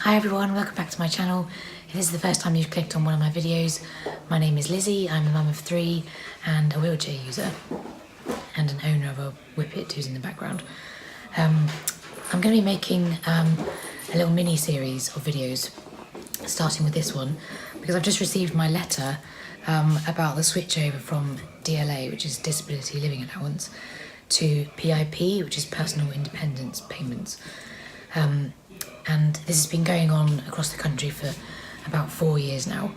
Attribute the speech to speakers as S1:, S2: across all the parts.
S1: Hi everyone, welcome back to my channel. If this is the first time you've clicked on one of my videos, my name is Lizzie, I'm a mum of 3 and a wheelchair user and an owner of a whippet who's in the background. I'm going to be making a little mini series of videos starting with this one because I've just received my letter about the switch over from DLA, which is Disability Living Allowance, to PIP, which is Personal Independence Payments. And this has been going on across the country for about 4 years now.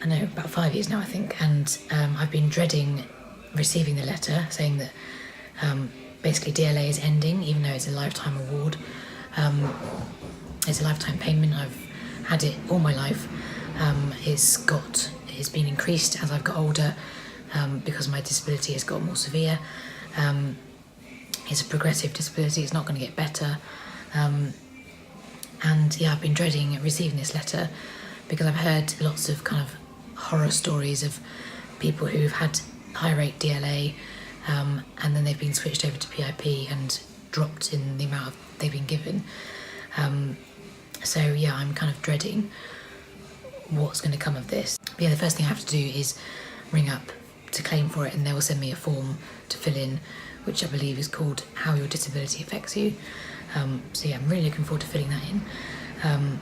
S1: I know, about 5 years now, I think. And I've been dreading receiving the letter saying that basically DLA is ending, even though it's a lifetime award. It's a lifetime payment. I've had it all my life. It's been increased as I've got older because my disability has got more severe. It's a progressive disability. It's not going to get better. And yeah, I've been dreading receiving this letter because I've heard lots of kind of horror stories of people who've had high rate DLA and then they've been switched over to PIP and dropped in the amount they've been given. So yeah, I'm kind of dreading what's going to come of this. But yeah, the first thing I have to do is ring up to claim for it, and they will send me a form to fill in, which I believe is called How Your Disability Affects You. So yeah, I'm really looking forward to filling that in.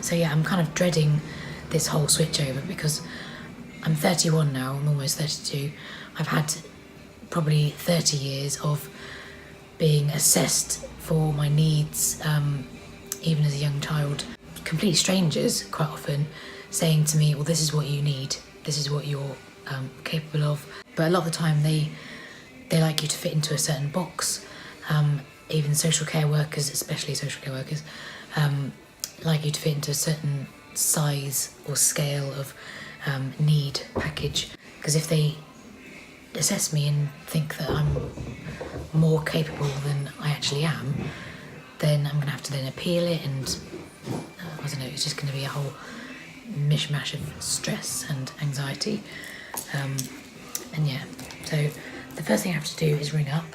S1: So yeah, I'm kind of dreading this whole switch over because I'm 31 now, I'm almost 32. I've had probably 30 years of being assessed for my needs, even as a young child. Complete strangers quite often saying to me, well, this is what you need, this is what you're capable of. But a lot of the time they like you to fit into a certain box. Even social care workers, especially social care workers, like you to fit into a certain size or scale of need package. Because if they assess me and think that I'm more capable than I actually am, then I'm going to have to then appeal it, and I don't know, it's just going to be a whole mishmash of stress and anxiety. And yeah, so the first thing I have to do is ring up.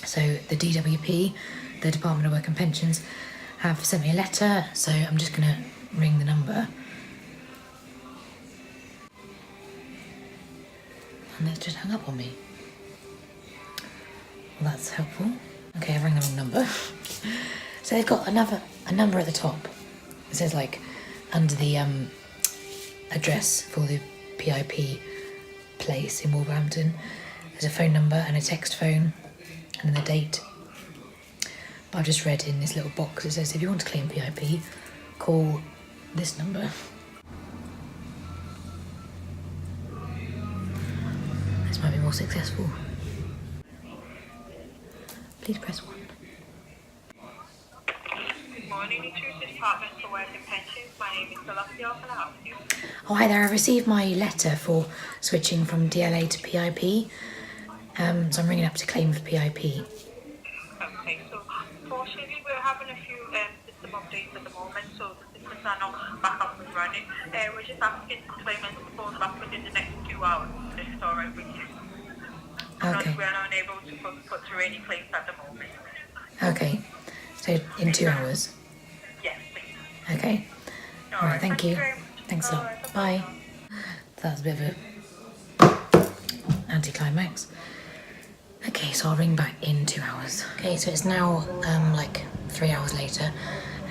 S1: So the DWP, the Department of Work and Pensions, have sent me a letter, so I'm just going to ring the number. And they've just hung up on me. Well, that's helpful. Okay, I've rang the wrong number. So they've got a number at the top. It says, like, under the address for the PIP place in Wolverhampton, there's a phone number and a text phone, and then the date. But I've just read in this little box, it says if you want to claim PIP, call this number. This might be more successful. Please press 1.
S2: Good morning, it's your Department for Work and Pensions. My name is Celeste. How can I help you?
S1: Oh, hi there. I received my letter for switching from DLA to PIP. So I'm ringing up to claim for PIP.
S2: Okay, so fortunately we're having a few system updates at the moment, so the systems are not back up and running. We're just asking claimants to phone back within the next 2 hours, if it's alright with you.
S1: Okay.
S2: We're not able to put through any claims at the moment.
S1: Okay. So in 2 hours?
S2: Yes, please.
S1: Okay. Alright, thank you.
S2: Very much.
S1: Thanks a lot.
S2: Alright,
S1: Bye. That was a bit of a anticlimax. Okay, so I'll ring back in 2 hours. Okay, so it's now like 3 hours later,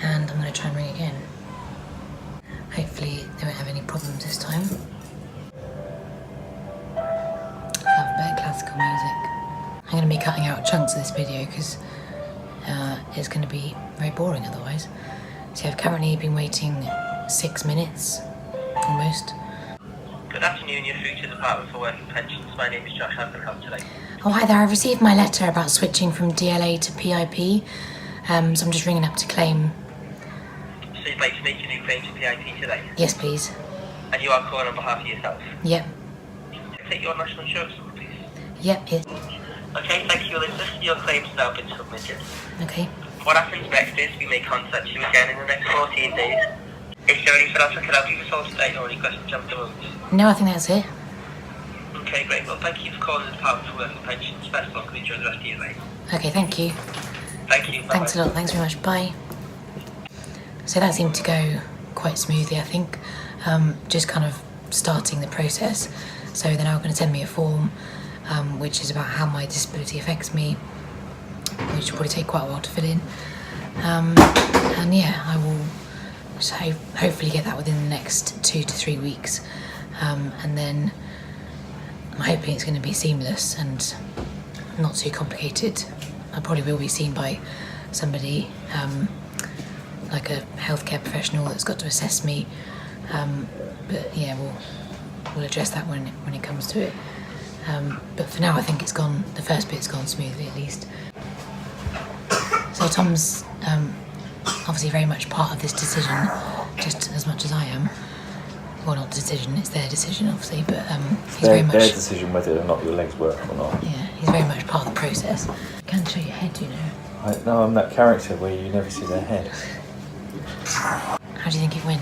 S1: and I'm going to try and ring again. Hopefully they won't have any problems this time. I love a bit of classical music. I'm going to be cutting out chunks of this video because it's going to be very boring otherwise. So I've currently been waiting 6 minutes, almost.
S3: Good afternoon, you're through to the Department for Work and Pensions. My name is Josh, how can I help today?
S1: Oh, hi there. I received my letter about switching from DLA to PIP, so I'm just ringing up to claim.
S3: So you'd like to make a new claim to PIP today?
S1: Yes, please.
S3: And you are calling on behalf of yourself?
S1: Yep.
S3: Can I take your national insurance number, please?
S1: Yep, it.
S3: Okay, thank you, Elizabeth. Your claim's now been submitted.
S1: Okay.
S3: What happens next is we may contact you again in the next 14 days. Is there anything else I can help you with all today, or any questions you have at the moment?
S1: No, I think that's it.
S3: Okay, great. Well, thank you for calling the Department for Work and Pensions. Best of luck and enjoy the rest of your day.
S1: Okay, thank you.
S3: Thank you. Bye-bye.
S1: Thanks a lot. Thanks very much. Bye. So that seemed to go quite smoothly, I think, just kind of starting the process. So they're now going to send me a form which is about how my disability affects me, which will probably take quite a while to fill in. And yeah, I will hopefully get that within the next 2 to 3 weeks. And then I'm hoping it's going to be seamless and not too complicated. I probably will be seen by somebody, like a healthcare professional that's got to assess me. But yeah, we'll address that when it comes to it. But for now, I think the first bit's gone smoothly at least. So Tom's obviously very much part of this decision, just as much as I am. Well, not decision, it's their decision obviously, but he's very much...
S4: Their decision whether or not your legs work or not.
S1: Yeah, he's very much part of the process. I can't show your head, you know.
S4: No, I'm that character where you never see their head.
S1: How do you think it went?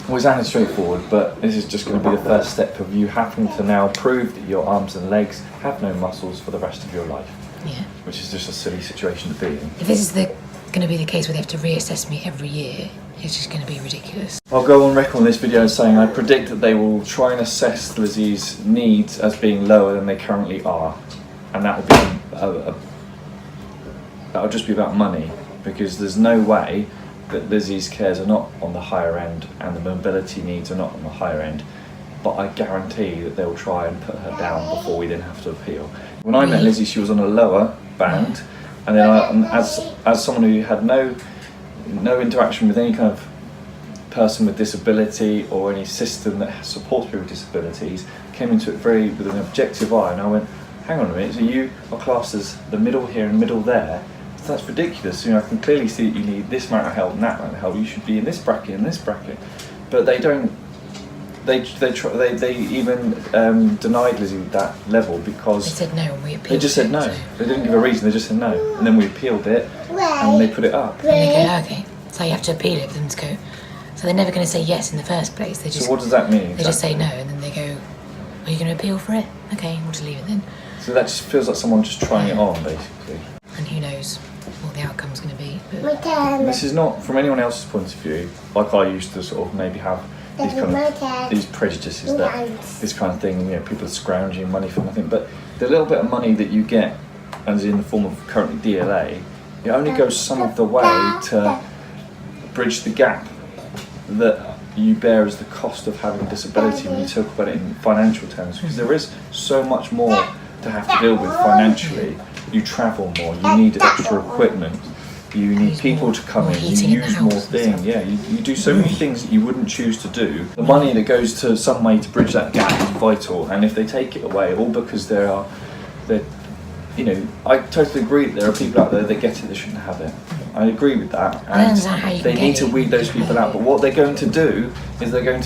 S4: Well, it sounded straightforward, but this is just going to be the first step of you having to now prove that your arms and legs have no muscles for the rest of your life.
S1: Yeah.
S4: Which is just a silly situation to be in.
S1: If this is going to be the case where they have to reassess me every year, it's just going to be ridiculous.
S4: I'll go on record on this video as saying I predict that they will try and assess Lizzie's needs as being lower than they currently are, and that will be that'll just be about money, because there's no way that Lizzie's cares are not on the higher end and the mobility needs are not on the higher end. But I guarantee that they'll try and put her down before we then have to appeal. When I met Lizzie, she was on a lower band, and then as someone who had no interaction with any kind of person with disability or any system that supports people with disabilities, came into it with an objective eye, and I went, hang on a minute, so you are classed as the middle here and middle there. So that's ridiculous. You know, I can clearly see that you need this amount of help and that amount of help. You should be in this bracket and this bracket, but they don't. They even denied Lizzie that level because
S1: they said no and we appealed.
S4: They just said no. They didn't give a reason. They just said no, and then we appealed it, and they put it up.
S1: And they go, okay, so you have to appeal it for them to go. So they're never going to say yes in the first place. They just.
S4: So what does that mean?
S1: They just say no, and then they go, are you going to appeal for it? Okay, we'll just leave it then.
S4: So that just feels like someone just trying it on, basically.
S1: And who knows what the outcome's going to be. But
S4: this is not, from anyone else's point of view, like I used to sort of maybe have these prejudices that this kind of thing, you know, people are scrounging money for nothing. But the little bit of money that you get, as in the form of currently DLA, it only goes some of the way to bridge the gap that you bear as the cost of having a disability when you talk about it in financial terms, because there is so much more to have to deal with financially. You travel more, you need extra equipment, you need people to come in, you use more things, you do so many things that you wouldn't choose to do. The money that goes to some way to bridge that gap is vital, and if they take it away, all because you know, I totally agree that there are people out there that get it that shouldn't have it. I agree with that, and they need to weed those people out. But what they're going to do is they're going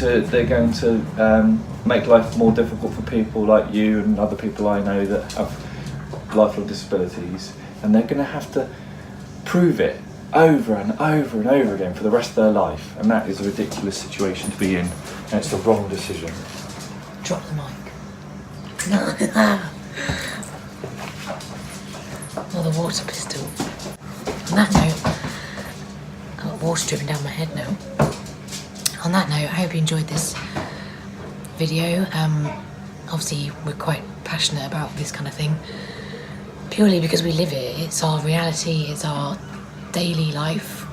S4: to make life more difficult for people like you and other people I know that have lifelong disabilities, and they're going to have to prove it over and over and over again for the rest of their life, and that is a ridiculous situation to be in, and it's the wrong decision.
S1: Drop the mic. No. Or the water pistol. On that note, I've got water dripping down my head now. On that note, I hope you enjoyed this video. Obviously, we're quite passionate about this kind of thing, purely because we live it. It's our reality, it's our daily life.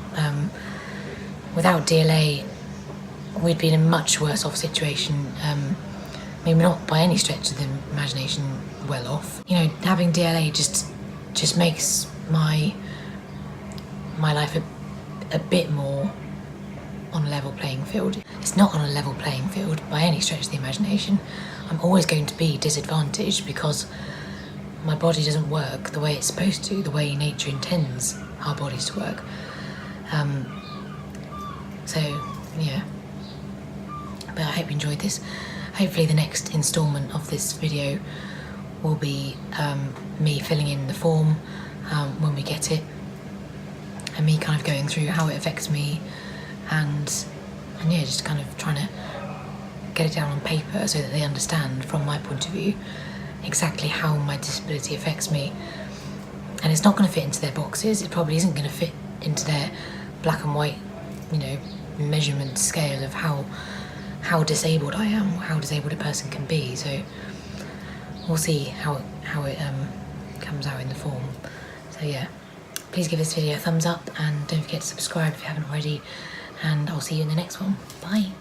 S1: Without DLA, we'd be in a much worse off situation. Maybe not by any stretch of the imagination well off. You know, having DLA just makes my life a bit more on a level playing field. It's not on a level playing field by any stretch of the imagination. I'm always going to be disadvantaged because my body doesn't work the way it's supposed to, the way nature intends our bodies to work. So yeah, but I hope you enjoyed this. Hopefully the next instalment of this video will be me filling in the form when we get it, and me kind of going through how it affects me, and yeah, just kind of trying to get it down on paper so that they understand from my point of view exactly how my disability affects me. And it's not going to fit into their boxes, it probably isn't going to fit into their black and white you know, measurement scale of how disabled I am, how disabled a person can be. So we'll see how it comes out in the form. So yeah, please give this video a thumbs up and don't forget to subscribe if you haven't already, and I'll see you in the next one. Bye.